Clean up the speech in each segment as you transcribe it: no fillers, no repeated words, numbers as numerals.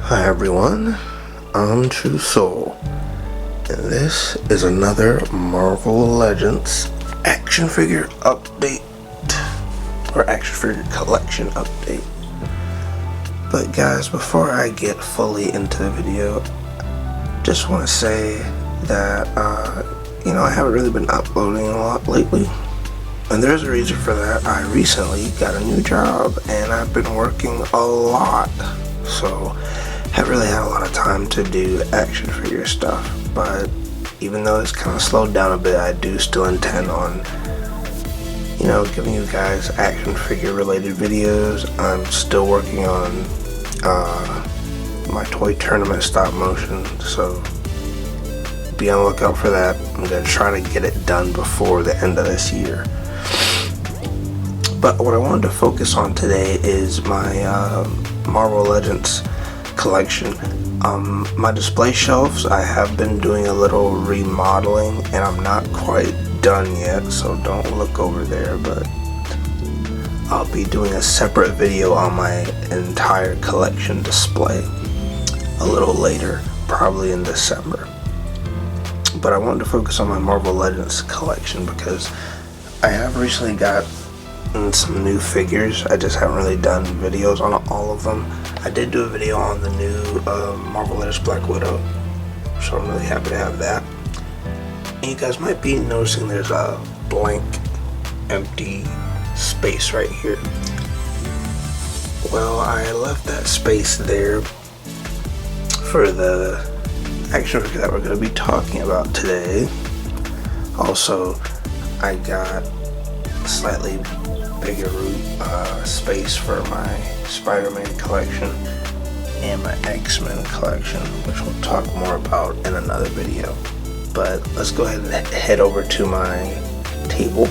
Hi everyone, I'm True Soul, and this is another Marvel Legends action figure update, or action figure collection update. But guys, before I get fully into the video, just want to say that, I haven't really been uploading a lot lately. And there's a reason for that. I recently got a new job, and I've been working a lot. So haven't really had a lot of time to do action figure stuff, but even though it's kind of slowed down a bit, I do still intend on giving you guys action figure related videos. I'm still working on my toy tournament stop motion, so be on the lookout for that. I'm going to try to get it done before the end of this year. But what I wanted to focus on today is my Marvel Legends collection. My display shelves, I have been doing a little remodeling, and I'm not quite done yet, so don't look over there, but I'll be doing a separate video on my entire collection display a little later, probably in December. But I wanted to focus on my Marvel Legends collection because I have recently got some new figures. I just haven't really done videos on all of them. I did do a video on the new Marvel Legends Black Widow, so I'm really happy to have that. And you guys might be noticing there's a blank, empty space right here. Well, I left that space there for the action figure that we're going to be talking about today. Also, I got slightly bigger space for my Spider-Man collection and my X-Men collection, which we'll talk more about in another video. But let's go ahead and head over to my table.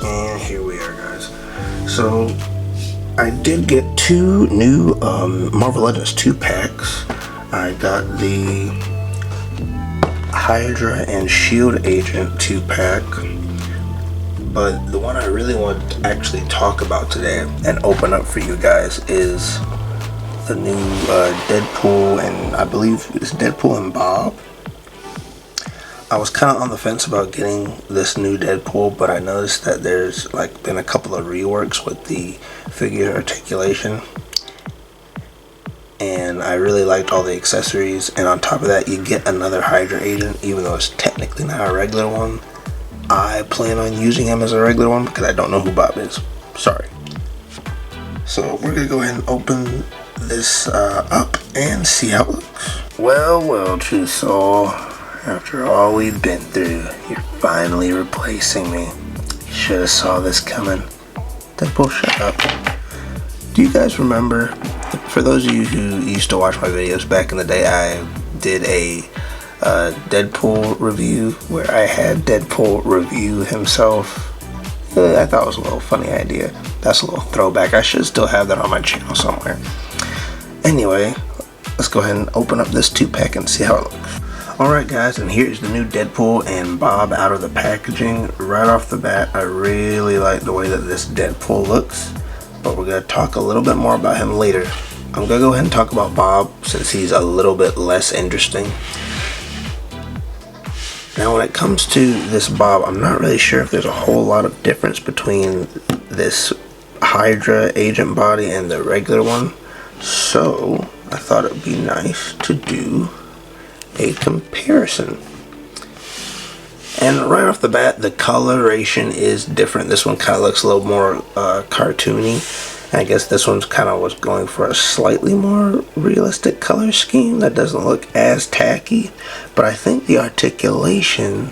And here we are, guys. So I did get two new Marvel Legends 2-packs. I got the Hydra and Shield Agent 2-pack. But the one I really want to actually talk about today and open up for you guys is the new Deadpool, and I believe it's Deadpool and Bob. I was kind of on the fence about getting this new Deadpool, but I noticed that there's been a couple of reworks with the figure articulation, and I really liked all the accessories. And on top of that, you get another Hydra agent, even though it's technically not a regular one. I plan on using him as a regular one because I don't know who Bob is. Sorry. So we're going to go ahead and open this up and see how it looks. Well, True Soul. After all we've been through, you're finally replacing me. You should have saw this coming. Deadpool, shut up. Do you guys remember, for those of you who used to watch my videos back in the day, I did a Deadpool review where I had Deadpool review himself. I thought it was a little funny idea. That's a little throwback. I should still have that on my channel somewhere. Anyway, let's go ahead and open up this 2-pack and see how it looks. Alright guys, and here's the new Deadpool and Bob out of the packaging. Right off the bat, I really like the way that this Deadpool looks, but we're going to talk a little bit more about him later. I'm going to go ahead and talk about Bob since he's a little bit less interesting. Now when it comes to this Bob, I'm not really sure if there's a whole lot of difference between this Hydra agent body and the regular one. So I thought it would be nice to do a comparison. And right off the bat, the coloration is different. This one kind of looks a little more cartoony. I guess this one's kind of was going for a slightly more realistic color scheme that doesn't look as tacky, but I think the articulation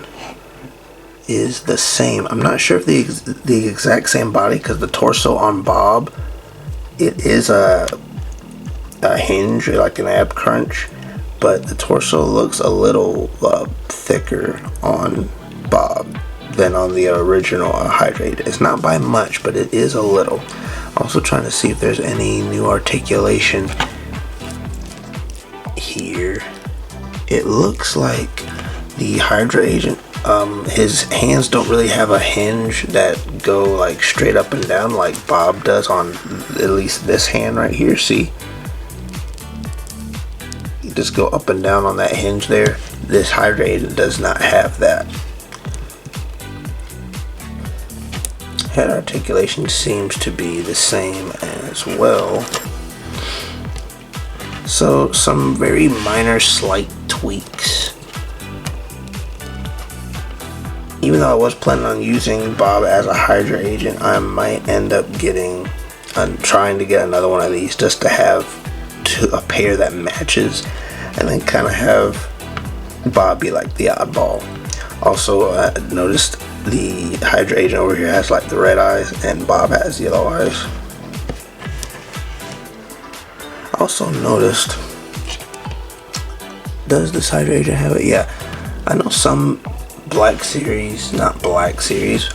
is the same. I'm not sure if the exact same body, because the torso on Bob, it is a hinge, like an ab crunch, but the torso looks a little thicker on Bob than on the original Hydra. It's not by much, but it is a little. Also trying to see if there's any new articulation here. It looks like the Hydra agent, his hands don't really have a hinge that go straight up and down like Bob does on at least this hand right here. See, just go up and down on that hinge there. This Hydra agent does not have that. Head articulation seems to be the same as well. So some very minor slight tweaks. Even though I was planning on using Bob as a Hydra agent, I might end up trying to get another one of these just to have a pair that matches, and then kind of have Bob be like the oddball. Also, I noticed the Hydra agent over here has like the red eyes and Bob has yellow eyes. Also noticed, does this Hydra agent have it? Yeah, I know some I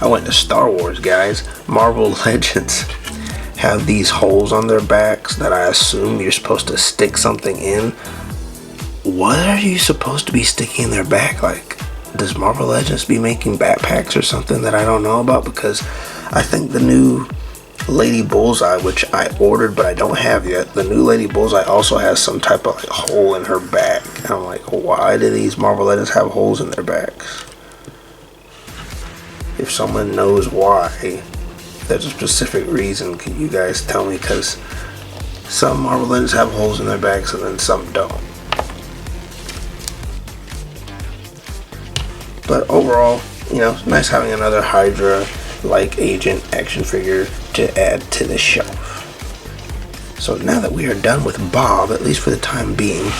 went to Star Wars, guys. Marvel Legends have these holes on their backs that I assume you're supposed to stick something in. What are you supposed to be sticking in their back? Like, does Marvel Legends be making backpacks or something that I don't know about? Because I think the new Lady Bullseye, which I ordered but I don't have yet, the new Lady Bullseye also has some type of like hole in her back. And I'm like, why do these Marvel Legends have holes in their backs? If someone knows why, there's a specific reason, can you guys tell me? Because some Marvel Legends have holes in their backs and then some don't. But overall, you know, it's nice having another Hydra-like agent action figure to add to the shelf. So now that we are done with Bob, at least for the time being,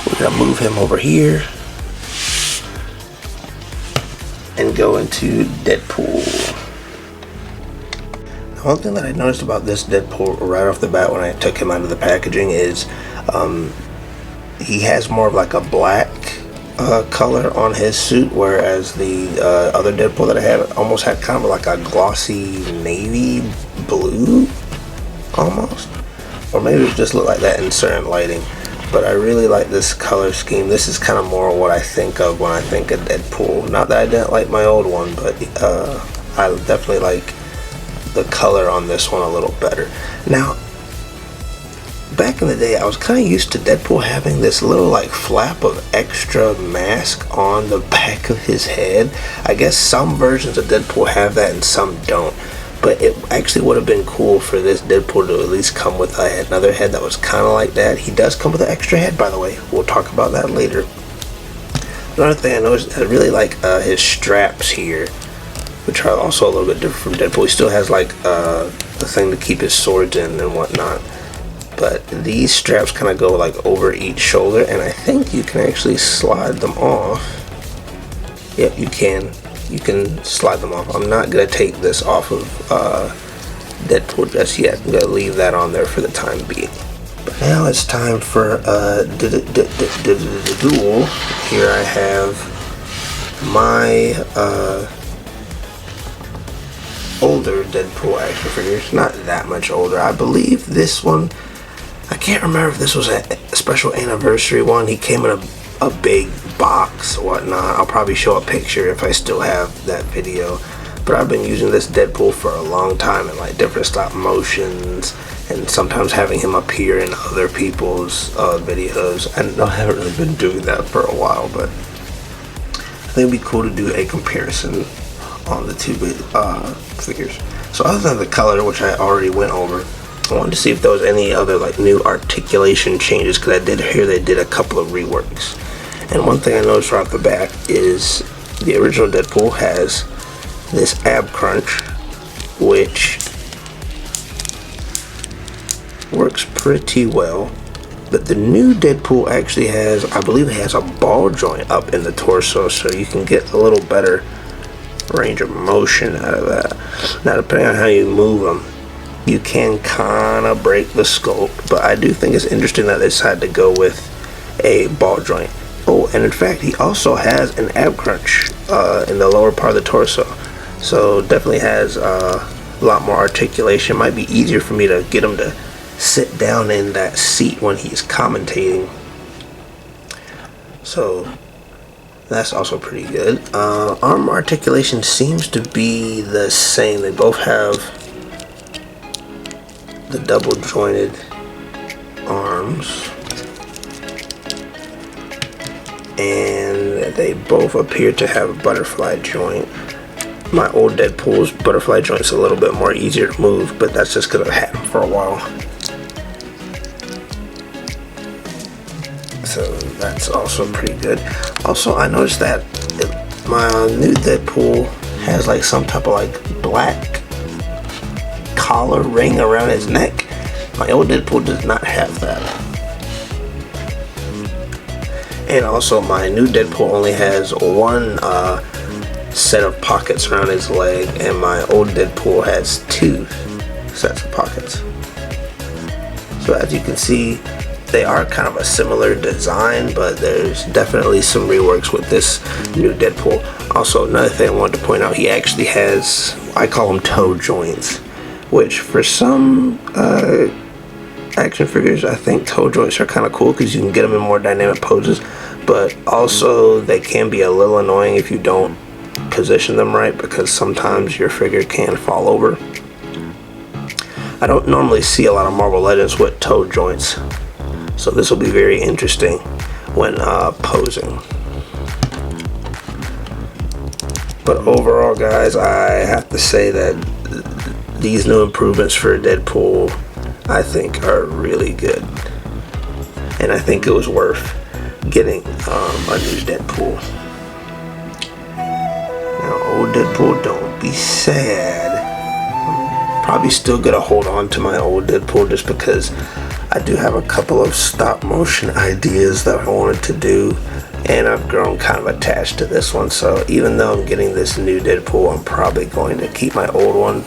we're gonna move him over here and go into Deadpool. The one thing that I noticed about this Deadpool right off the bat when I took him out of the packaging is he has more of like a black color on his suit, whereas the other Deadpool that I had almost had kind of like a glossy navy blue almost, or maybe it just looked like that in certain lighting. But I really like this color scheme. This is kind of more what I think of when I think of Deadpool. Not that I didn't like my old one, but I definitely like the color on this one a little better. Now, back in the day, I was kind of used to Deadpool having this little like flap of extra mask on the back of his head. I guess some versions of Deadpool have that and some don't. But it actually would have been cool for this Deadpool to at least come with another head that was kind of like that. He does come with an extra head, by the way. We'll talk about that later. Another thing I noticed, I really like his straps here, which are also a little bit different from Deadpool. He still has like the thing to keep his swords in and whatnot. But these straps kind of go like over each shoulder, and I think you can actually slide them off. Yep, you can. You can slide them off. I'm not going to take this off of Deadpool just yet. I'm going to leave that on there for the time being. But now it's time for the duel. Here I have my older Deadpool action figures. Not that much older. I believe this one, I can't remember if this was a special anniversary one. He came in a big box or whatnot. I'll probably show a picture if I still have that video. But I've been using this Deadpool for a long time in like different stop motions, and sometimes having him appear in other people's videos. I haven't really been doing that for a while, but I think it'd be cool to do a comparison on the two figures. So other than the color, which I already went over, I wanted to see if there was any other like new articulation changes, because I did hear they did a couple of reworks. And one thing I noticed right off the bat is the original Deadpool has this ab crunch, which works pretty well. But the new Deadpool actually has, I believe it has a ball joint up in the torso, so you can get a little better range of motion out of that. Now, depending on how you move them, you can kind of break the sculpt, but I do think it's interesting that they decided to go with a ball joint. Oh, and in fact, he also has an ab crunch in the lower part of the torso. So definitely has a lot more articulation. Might be easier for me to get him to sit down in that seat when he's commentating. So that's also pretty good. Arm articulation seems to be the same. They both have the double jointed arms. and they both appear to have a butterfly joint. My old Deadpool's butterfly joint's a little bit more easier to move, but that's just because I've had them for a while. So that's also pretty good. Also, I noticed that my new Deadpool has like some type of like black collar ring around his neck. My old Deadpool does not have that. And also my new Deadpool only has one set of pockets around his leg, and my old Deadpool has 2 sets of pockets. So as you can see, they are kind of a similar design, but there's definitely some reworks with this new Deadpool. Also, another thing I wanted to point out, he actually has, I call them toe joints, which for some action figures, I think toe joints are kind of cool because you can get them in more dynamic poses, but also they can be a little annoying if you don't position them right, because sometimes your figure can fall over. I don't normally see a lot of Marvel Legends with toe joints, so this will be very interesting when posing. But overall, guys, I have to say that these new improvements for Deadpool, I think, are really good, and I think it was worth getting a new Deadpool. Now, old Deadpool, don't be sad. I'm probably still gonna hold on to my old Deadpool just because I do have a couple of stop motion ideas that I wanted to do, and I've grown kind of attached to this one. So even though I'm getting this new Deadpool, I'm probably going to keep my old one.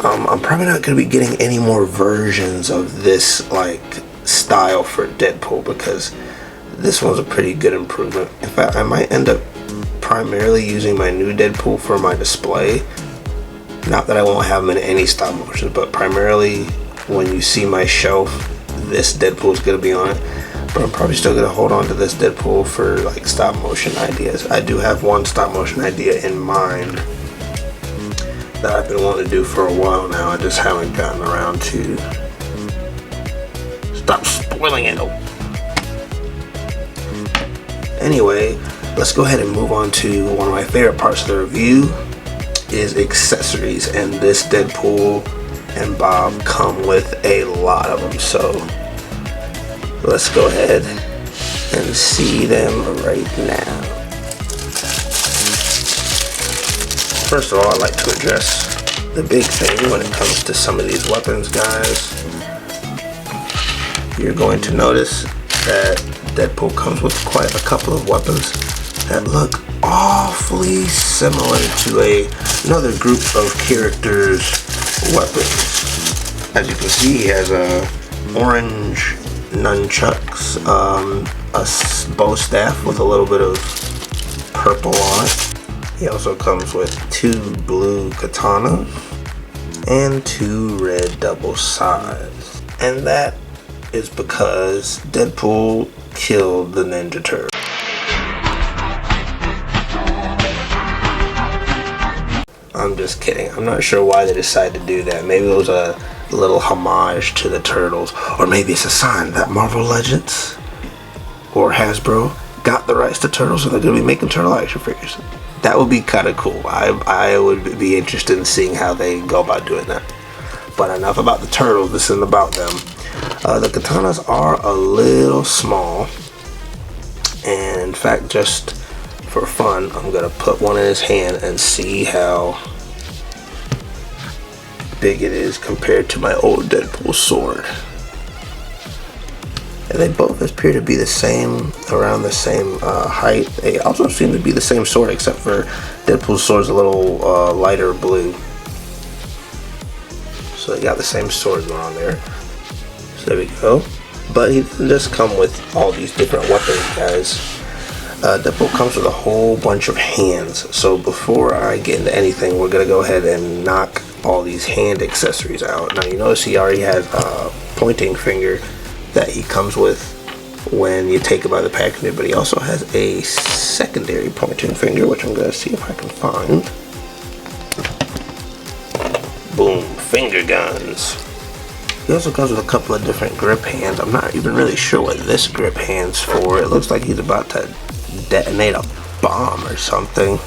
I'm probably not going to be getting any more versions of this like style for Deadpool, because this one's a pretty good improvement. In fact, I might end up primarily using my new Deadpool for my display. Not that I won't have them in any stop motion, but primarily when you see my shelf, this Deadpool is going to be on it. But I'm probably still going to hold on to this Deadpool for like stop motion ideas. I do have one stop motion idea in mind that I've been wanting to do for a while now. I just haven't gotten around to. Stop spoiling it. Anyway, let's go ahead and move on to one of my favorite parts of the review, is accessories, and this Deadpool and Bob come with a lot of them, so let's go ahead and see them right now. First of all, I'd like to address the big thing when it comes to some of these weapons, guys. You're going to notice that Deadpool comes with quite a couple of weapons that look awfully similar to another group of characters' weapons. As you can see, he has a orange nunchucks, a bow staff with a little bit of purple on it. He also comes with 2 blue katanas and 2 red double sides. And that is because Deadpool killed the Ninja Turtle. I'm just kidding. I'm not sure why they decided to do that. Maybe it was a little homage to the Turtles, or maybe it's a sign that Marvel Legends or Hasbro got the rights to Turtles, so they're going to be making Turtle action figures. That would be kind of cool. I would be interested in seeing how they go about doing that. But enough about the Turtles. This isn't about them. The katanas are a little small, and in fact, just for fun, I'm gonna put one in his hand and see how big it is compared to my old Deadpool sword. And they both appear to be the same, around the same height. They also seem to be the same sword, except for Deadpool's sword's a little lighter blue. So they got the same sword going on there. So there we go. But he doesn't just come with all these different weapons, guys. Deadpool comes with a whole bunch of hands. So before I get into anything, we're gonna go ahead and knock all these hand accessories out. Now you notice he already has a pointing finger that he comes with when you take it by the packaging, but he also has a secondary pointing finger, which I'm gonna see if I can find. Boom, finger guns. He also comes with a couple of different grip hands. I'm not even really sure what this grip hand's for. It looks like he's about to detonate a bomb or something.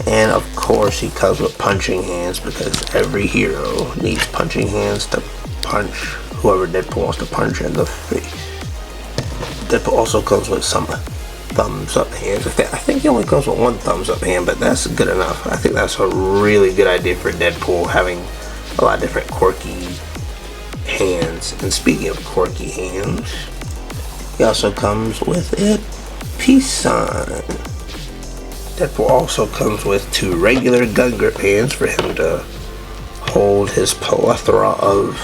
And of course he comes with punching hands, because every hero needs punching hands to punch whoever Deadpool wants to punch in the face. Deadpool also comes with some thumbs up hands. I think he only comes with one thumbs up hand, but that's good enough. I think that's a really good idea for Deadpool, having a lot of different quirky hands. And speaking of quirky hands, he also comes with a peace sign. Deadpool also comes with 2 regular gun grip hands for him to hold his plethora of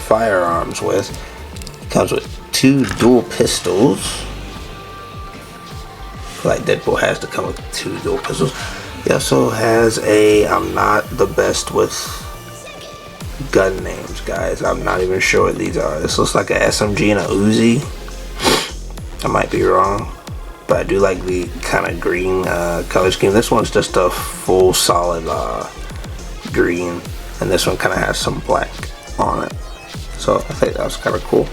firearms with. He comes with 2 dual pistols. I feel like Deadpool has to come with 2 dual pistols. He also has I'm not the best with gun names, guys. I'm not even sure what these are. This looks like a SMG and a Uzi. I might be wrong, but I do like the kind of green color scheme. This one's just a full solid green, and this one kind of has some black on it. So I think that was kind of cool.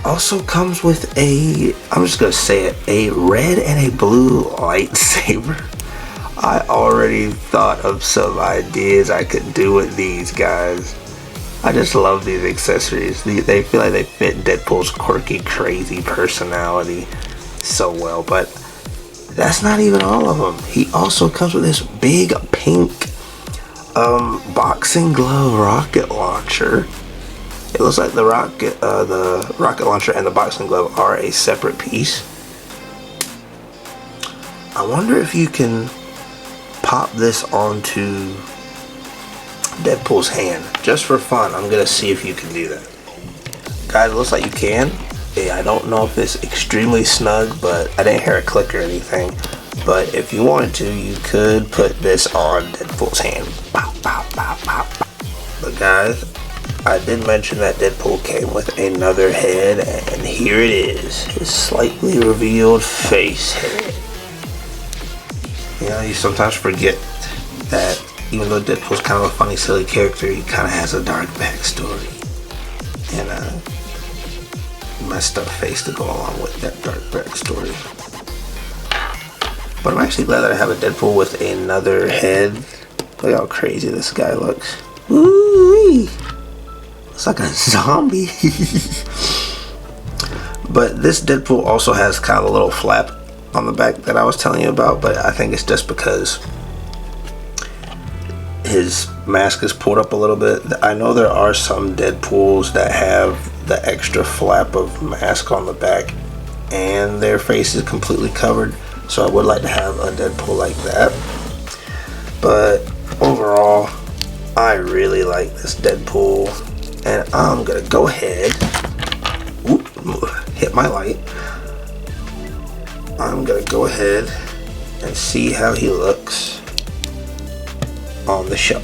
Also comes with I'm just gonna say it, a red and a blue lightsaber. I already thought of some ideas I could do with these guys. I just love these accessories. They feel like they fit Deadpool's quirky, crazy personality so well. But that's not even all of them. He also comes with this big pink boxing glove rocket launcher. It looks like the rocket launcher and the boxing glove are a separate piece. I wonder if you can pop this onto Deadpool's hand just for fun. I'm gonna see if you can do that, guys. It looks like you can. I don't know if it's extremely snug, but I didn't hear a click or anything. But if you wanted to, you could put this on Deadpool's hand. Pop, pop, pop, pop, pop. But guys, I did mention that Deadpool came with another head, and here it is, his slightly revealed face head. You know, you sometimes forget that even though Deadpool's kind of a funny, silly character, he kind of has a dark backstory and a messed up face to go along with that dark backstory. But I'm actually glad that I have a Deadpool with another head. Look how crazy this guy looks. Woo-wee! Looks like a zombie. But this Deadpool also has kind of a little flap on the back that I was telling you about, but I think it's just because his mask is pulled up a little bit. I know there are some Deadpools that have the extra flap of mask on the back and their face is completely covered, so I would like to have a Deadpool like that. But overall, I really like this Deadpool, and I'm gonna go ahead, hit my light. I'm gonna go ahead and see how he looks on the show.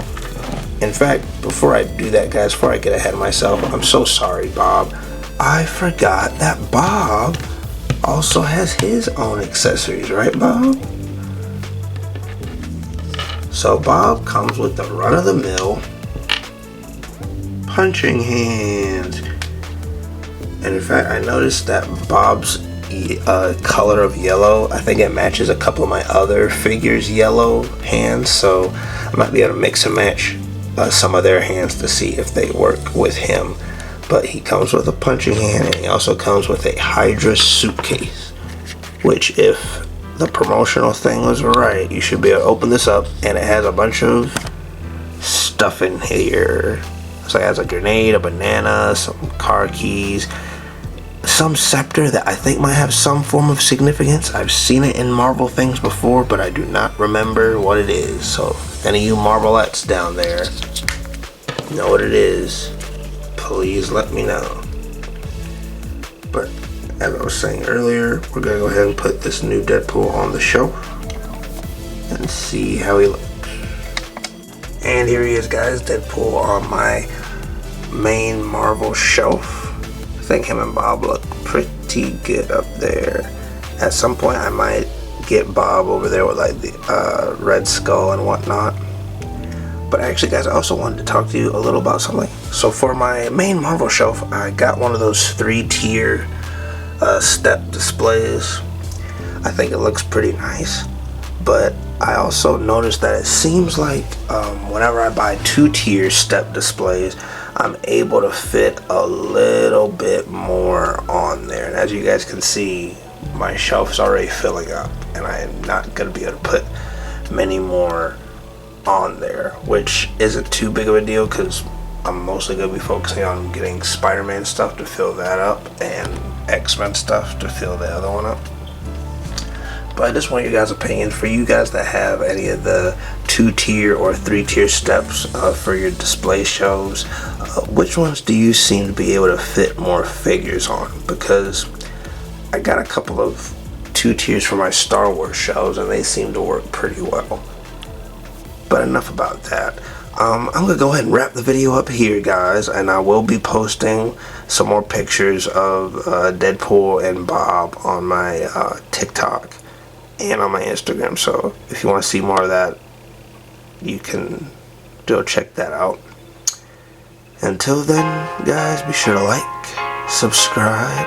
In fact, before I do that, guys, before I get ahead of myself, I'm so sorry, Bob. I forgot that Bob also has his own accessories, right, Bob? So Bob comes with the run-of-the-mill punching hands. And in fact, I noticed that Bob's color of yellow, I think it matches a couple of my other figures' yellow hands, so I might be able to mix and match some of their hands to see if they work with him. But he comes with a punching hand, and he also comes with a Hydra suitcase, which, if the promotional thing was right, you should be able to open this up, and it has a bunch of stuff in here. So it has a grenade, a banana, some car keys, some scepter that I think might have some form of significance. I've seen it in Marvel things before, but I do not remember what it is. So if any of you Marvelettes down there know what it is, please let me know. But as I was saying earlier, we're gonna go ahead and put this new Deadpool on the show and see how he looks. And here he is, guys, Deadpool on my main Marvel shelf. I think him and Bob look pretty good up there. At some point I might get Bob over there with like the Red Skull and whatnot. But actually, guys, I also wanted to talk to you a little about something. So for my main Marvel shelf, I got one of those 3-tier step displays. I think it looks pretty nice, but I also noticed that it seems like whenever I buy 2-tier step displays, I'm able to fit a little bit more on there. And as you guys can see, my shelf is already filling up, and I am not going to be able to put many more on there, which isn't too big of a deal because I'm mostly going to be focusing on getting Spider-Man stuff to fill that up and X-Men stuff to fill the other one up. But I just want your guys' opinion. For you guys that have any of the 2-tier or 3-tier steps for your display shelves, which ones do you seem to be able to fit more figures on? Because I got a couple of 2-tiers for my Star Wars shelves and they seem to work pretty well. But enough about that. I'm going to go ahead and wrap the video up here, guys, and I will be posting some more pictures of Deadpool and Bob on my TikTok and on my Instagram. So if you want to see more of that, you can go check that out. Until then, guys, be sure to like, subscribe,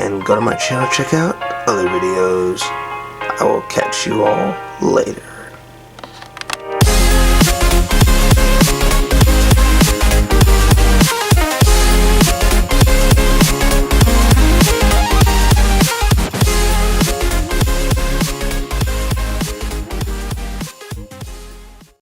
and go to my channel, check out other videos. I will catch you all later.